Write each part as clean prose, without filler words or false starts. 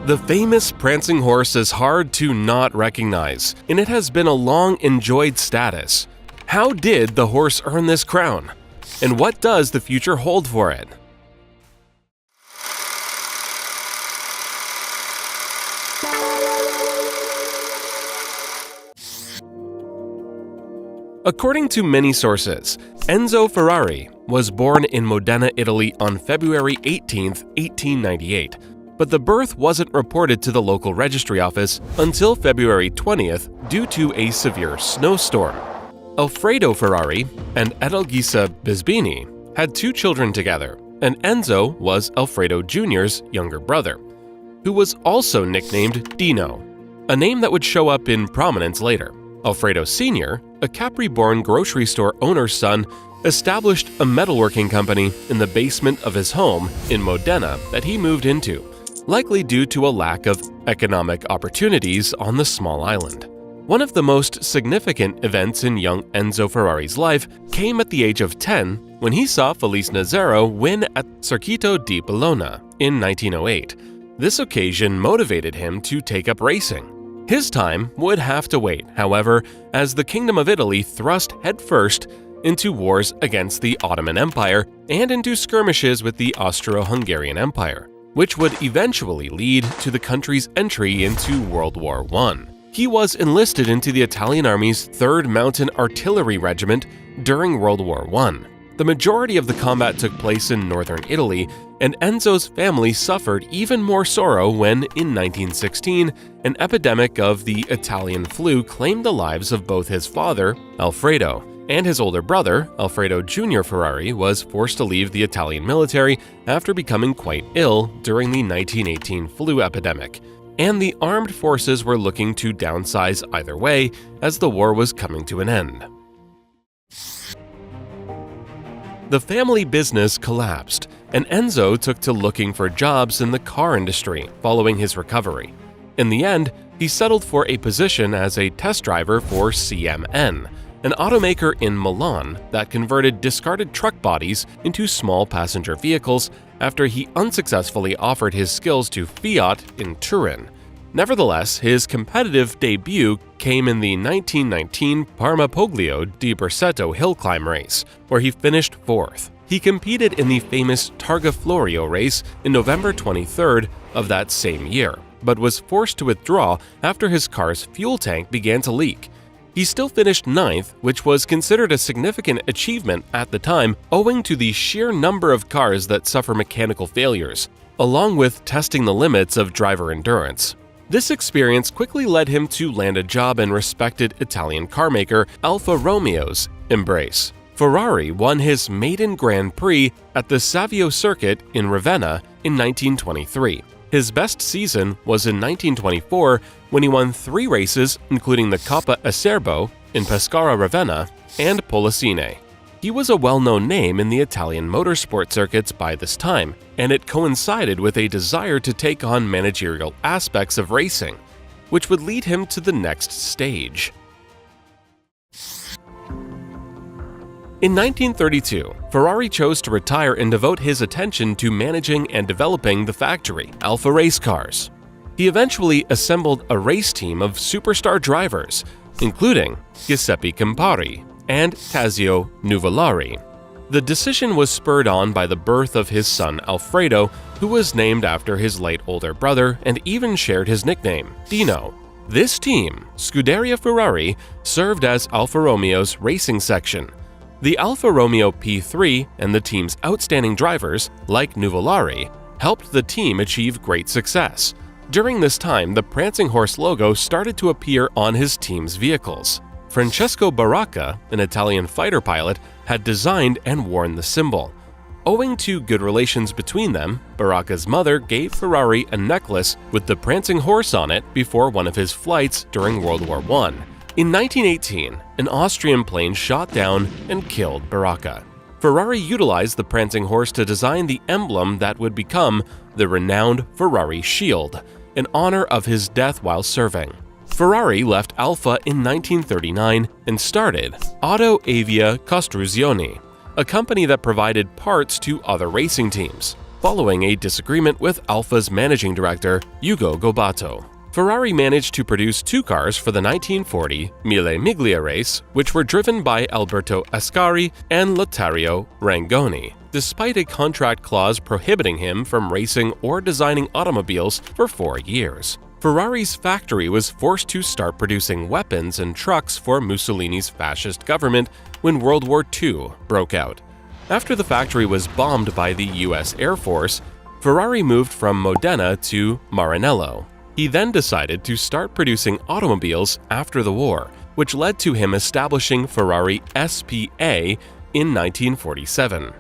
The famous prancing horse is hard to not recognize, and it has been a long enjoyed status. How did the horse earn this crown? And what does the future hold for it? According to many sources, Enzo Ferrari was born in Modena, Italy on February 18, 1898, but the birth wasn't reported to the local registry office until February 20th due to a severe snowstorm. Alfredo Ferrari and Edelgisa Bisbini had 2 children together, and Enzo was Alfredo Jr.'s younger brother, who was also nicknamed Dino, a name that would show up in prominence later. Alfredo Sr., a Capri-born grocery store owner's son, established a metalworking company in the basement of his home in Modena that he moved into, likely due to a lack of economic opportunities on the small island. One of the most significant events in young Enzo Ferrari's life came at the age of 10 when he saw Felice Nazzaro win at Circuito di Bologna in 1908. This occasion motivated him to take up racing. His time would have to wait, however, as the Kingdom of Italy thrust headfirst into wars against the Ottoman Empire and into skirmishes with the Austro-Hungarian Empire, which would eventually lead to the country's entry into World War I. He was enlisted into the Italian Army's 3rd Mountain Artillery Regiment during World War I. The majority of the combat took place in northern Italy, and Enzo's family suffered even more sorrow when, in 1916, an epidemic of the Italian flu claimed the lives of both his father, Alfredo, and his older brother, Alfredo Jr. Ferrari, was forced to leave the Italian military after becoming quite ill during the 1918 flu epidemic, and the armed forces were looking to downsize either way as the war was coming to an end. The family business collapsed, and Enzo took to looking for jobs in the car industry following his recovery. In the end, he settled for a position as a test driver for CMN, an automaker in Milan that converted discarded truck bodies into small passenger vehicles after he unsuccessfully offered his skills to Fiat in Turin. Nevertheless, his competitive debut came in the 1919 Parma Poglio di Berceto hill climb race, where he finished 4th. He competed in the famous Targa Florio race in November 23rd of that same year, but was forced to withdraw after his car's fuel tank began to leak. He still finished 9th, which was considered a significant achievement at the time owing to the sheer number of cars that suffer mechanical failures, along with testing the limits of driver endurance. This experience quickly led him to land a job in respected Italian carmaker Alfa Romeo's Embrace. Ferrari won his maiden Grand Prix at the Savio Circuit in Ravenna in 1923. His best season was in 1924 when he won 3 races, including the Coppa Acerbo in Pescara Ravenna and Polesine. He was a well-known name in the Italian motorsport circuits by this time, and it coincided with a desire to take on managerial aspects of racing, which would lead him to the next stage. In 1932, Ferrari chose to retire and devote his attention to managing and developing the factory, Alfa Race Cars. He eventually assembled a race team of superstar drivers, including Giuseppe Campari and Tazio Nuvolari. The decision was spurred on by the birth of his son Alfredo, who was named after his late older brother and even shared his nickname, Dino. This team, Scuderia Ferrari, served as Alfa Romeo's racing section. The Alfa Romeo P3 and the team's outstanding drivers, like Nuvolari, helped the team achieve great success. During this time, the prancing horse logo started to appear on his team's vehicles. Francesco Baracca, an Italian fighter pilot, had designed and worn the symbol. Owing to good relations between them, Baracca's mother gave Ferrari a necklace with the prancing horse on it before one of his flights during World War I. In 1918, an Austrian plane shot down and killed Baracca. Ferrari utilized the prancing horse to design the emblem that would become the renowned Ferrari Shield, in honor of his death while serving. Ferrari left Alfa in 1939 and started Auto Avia Costruzioni, a company that provided parts to other racing teams. following a disagreement with Alfa's managing director, Ugo Gobato. Ferrari managed to produce 2 cars for the 1940 Mille Miglia race, which were driven by Alberto Ascari and Lotario Rangoni, despite a contract clause prohibiting him from racing or designing automobiles for 4 years. Ferrari's factory was forced to start producing weapons and trucks for Mussolini's fascist government when World War II broke out. After the factory was bombed by the US Air Force, Ferrari moved from Modena to Maranello. He then decided to start producing automobiles after the war, which led to him establishing Ferrari SPA in 1947.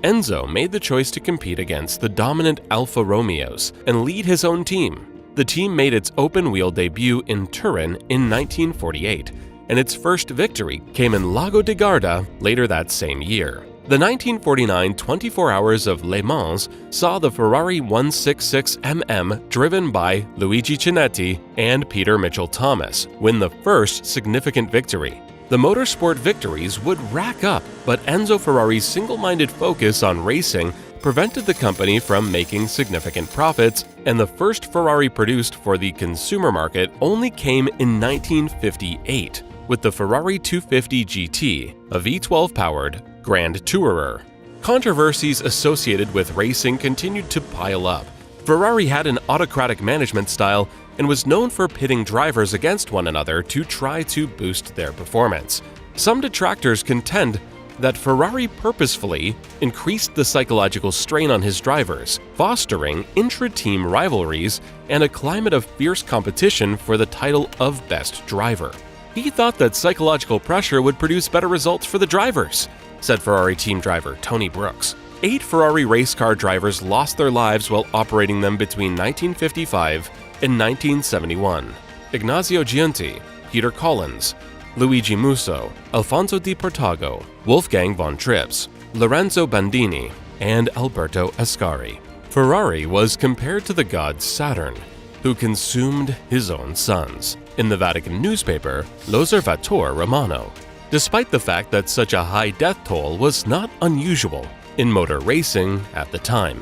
Enzo made the choice to compete against the dominant Alfa Romeos and lead his own team. The team made its open-wheel debut in Turin in 1948, and its first victory came in Lago di Garda later that same year. The 1949 24 Hours of Le Mans saw the Ferrari 166mm driven by Luigi Chinetti and Peter Mitchell-Thomas win the first significant victory. The motorsport victories would rack up, but Enzo Ferrari's single-minded focus on racing prevented the company from making significant profits, and the first Ferrari produced for the consumer market only came in 1958 with the Ferrari 250 GT, a V12-powered Grand Tourer. Controversies associated with racing continued to pile up. Ferrari had an autocratic management style and was known for pitting drivers against one another to try to boost their performance. Some detractors contend that Ferrari purposefully increased the psychological strain on his drivers, fostering intra-team rivalries and a climate of fierce competition for the title of best driver. He thought that psychological pressure would produce better results for the drivers, said Ferrari team driver Tony Brooks. 8 Ferrari race car drivers lost their lives while operating them between 1955 and 1971. Ignazio Giunti, Peter Collins, Luigi Musso, Alfonso Di Portago, Wolfgang von Trips, Lorenzo Bandini, and Alberto Ascari. Ferrari was compared to the god Saturn, who consumed his own sons, in the Vatican newspaper L'Osservatore Romano, despite the fact that such a high death toll was not unusual in motor racing at the time.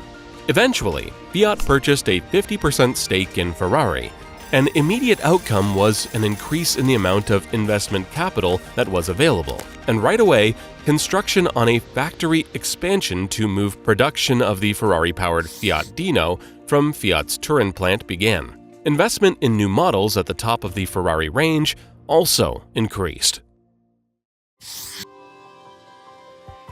Eventually, Fiat purchased a 50% stake in Ferrari. An immediate outcome was an increase in the amount of investment capital that was available, and right away, construction on a factory expansion to move production of the Ferrari-powered Fiat Dino from Fiat's Turin plant began. Investment in new models at the top of the Ferrari range also increased.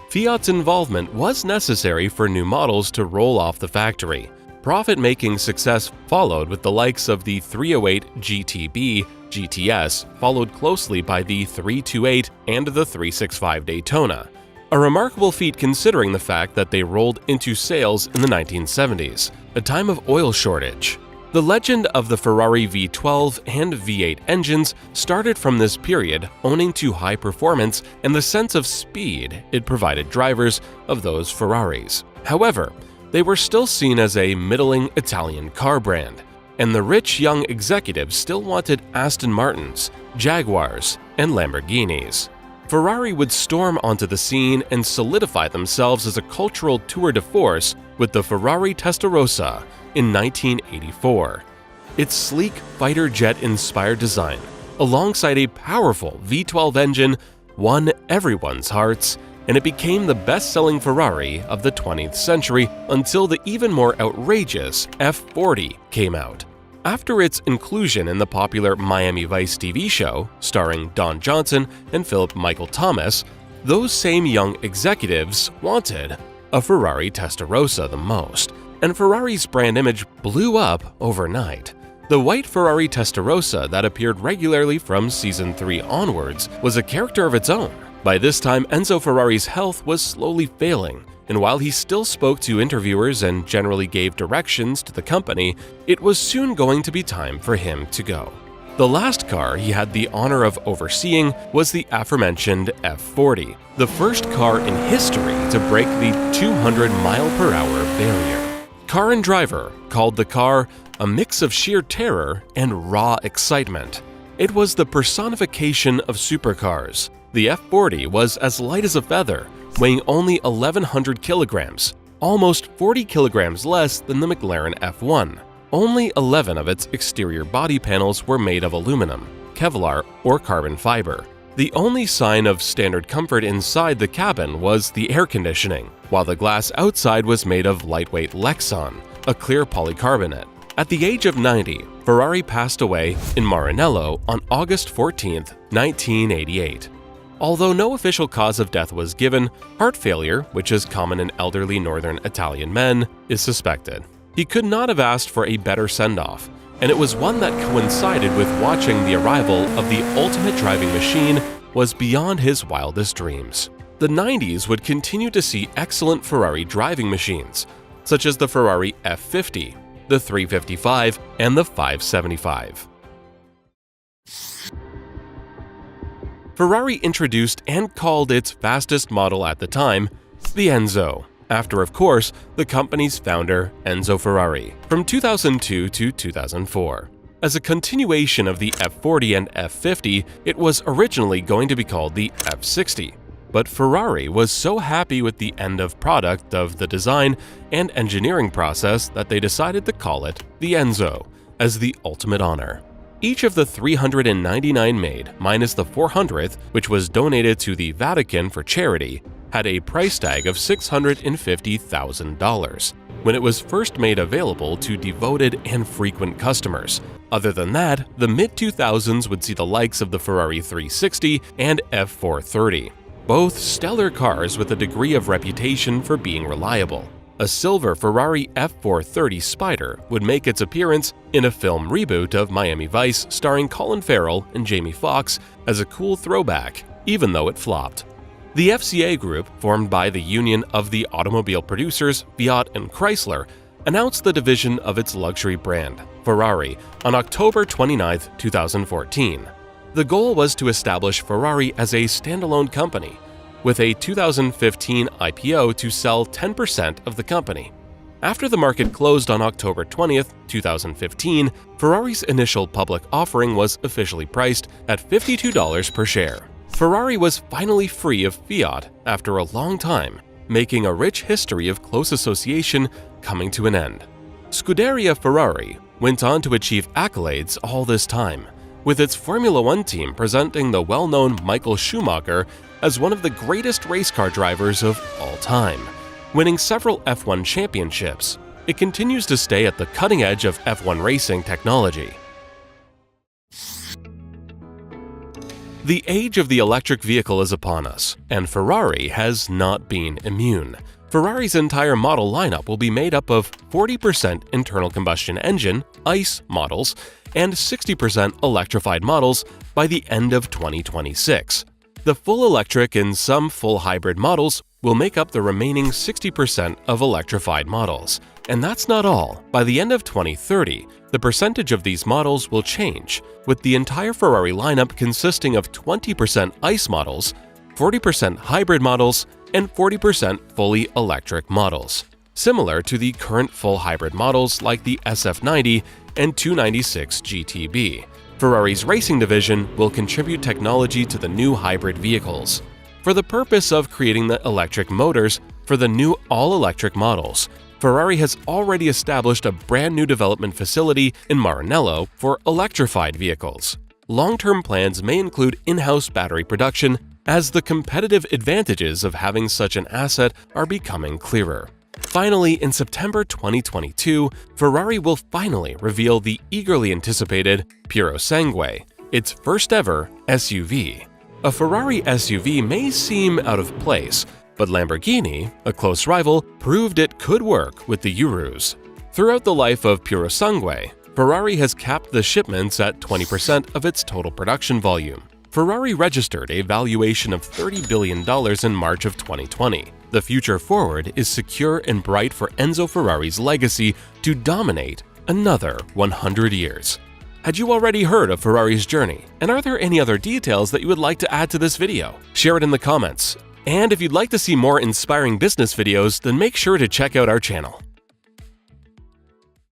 Fiat's involvement was necessary for new models to roll off the factory. Profit-making success followed with the likes of the 308 GTB, GTS, followed closely by the 328 and the 365 Daytona. A remarkable feat considering the fact that they rolled into sales in the 1970s, a time of oil shortage. The legend of the Ferrari V12 and V8 engines started from this period, owing to high performance and the sense of speed it provided drivers of those Ferraris. However, they were still seen as a middling Italian car brand, and the rich young executives still wanted Aston Martins, Jaguars, and Lamborghinis. Ferrari would storm onto the scene and solidify themselves as a cultural tour de force with the Ferrari Testarossa in 1984. Its sleek fighter jet-inspired design, alongside a powerful V12 engine, won everyone's hearts, and it became the best-selling Ferrari of the 20th century until the even more outrageous F40 came out. After its inclusion in the popular Miami Vice TV show, starring Don Johnson and Philip Michael Thomas, those same young executives wanted a Ferrari Testarossa the most, and Ferrari's brand image blew up overnight. The white Ferrari Testarossa that appeared regularly from Season 3 onwards was a character of its own. By this time, Enzo Ferrari's health was slowly failing, and while he still spoke to interviewers and generally gave directions to the company, it was soon going to be time for him to go. The last car he had the honor of overseeing was the aforementioned F40, the first car in history to break the 200-mile-per-hour barrier. Car and Driver called the car a mix of sheer terror and raw excitement. It was the personification of supercars. The F40 was as light as a feather, weighing only 1,100 kilograms, almost 40 kilograms less than the McLaren F1. Only 11 of its exterior body panels were made of aluminum, Kevlar, or carbon fiber. The only sign of standard comfort inside the cabin was the air conditioning, while the glass outside was made of lightweight Lexan, a clear polycarbonate. At the age of 90, Ferrari passed away in Maranello on August 14, 1988. Although no official cause of death was given, heart failure, which is common in elderly northern Italian men, is suspected. He could not have asked for a better send-off, and it was one that coincided with watching the arrival of the ultimate driving machine was beyond his wildest dreams. The 90s would continue to see excellent Ferrari driving machines, such as the Ferrari F50, the 355, and the 575. Ferrari introduced and called its fastest model at the time the Enzo, after, of course, the company's founder, Enzo Ferrari, from 2002 to 2004. As a continuation of the F40 and F50, it was originally going to be called the F60. But Ferrari was so happy with the end-of product of the design and engineering process that they decided to call it the Enzo, as the ultimate honor. Each of the 399 made, minus the 400th, which was donated to the Vatican for charity, had a price tag of $650,000 when it was first made available to devoted and frequent customers. Other than that, the mid-2000s would see the likes of the Ferrari 360 and F430, both stellar cars with a degree of reputation for being reliable. A silver Ferrari F430 Spider would make its appearance in a film reboot of Miami Vice starring Colin Farrell and Jamie Foxx as a cool throwback, even though it flopped. The FCA Group, formed by the union of the automobile producers Fiat and Chrysler, announced the division of its luxury brand, Ferrari, on October 29, 2014. The goal was to establish Ferrari as a standalone company, with a 2015 IPO to sell 10% of the company. After the market closed on October 20, 2015, Ferrari's initial public offering was officially priced at $52 per share. Ferrari was finally free of Fiat after a long time, making a rich history of close association coming to an end. Scuderia Ferrari went on to achieve accolades all this time, with its Formula One team presenting the well-known Michael Schumacher as one of the greatest race car drivers of all time, winning several F1 championships. It continues to stay at the cutting edge of F1 racing technology. The age of the electric vehicle is upon us, and Ferrari has not been immune. Ferrari's entire model lineup will be made up of 40% internal combustion engine, ICE models, and 60% electrified models by the end of 2026. The full electric and some full hybrid models will make up the remaining 60% of electrified models. And that's not all. By the end of 2030, the percentage of these models will change, with the entire Ferrari lineup consisting of 20% ICE models, 40% hybrid models, and 40% fully electric models, similar to the current full hybrid models like the SF90 and 296 GTB. Ferrari's racing division will contribute technology to the new hybrid vehicles, for the purpose of creating the electric motors for the new all-electric models. Ferrari has already established a brand new development facility in Maranello for electrified vehicles. Long-term plans may include in-house battery production, as the competitive advantages of having such an asset are becoming clearer. Finally, in September 2022, Ferrari will finally reveal the eagerly anticipated Purosangue, its first-ever SUV. A Ferrari SUV may seem out of place, but Lamborghini, a close rival, proved it could work with the Urus. Throughout the life of Purosangue, Ferrari has capped the shipments at 20% of its total production volume. Ferrari registered a valuation of $30 billion in March of 2020. The future forward is secure and bright for Enzo Ferrari's legacy to dominate another 100 years. Had you already heard of Ferrari's journey? And are there any other details that you would like to add to this video? Share it in the comments. And if you'd like to see more inspiring business videos, then make sure to check out our channel.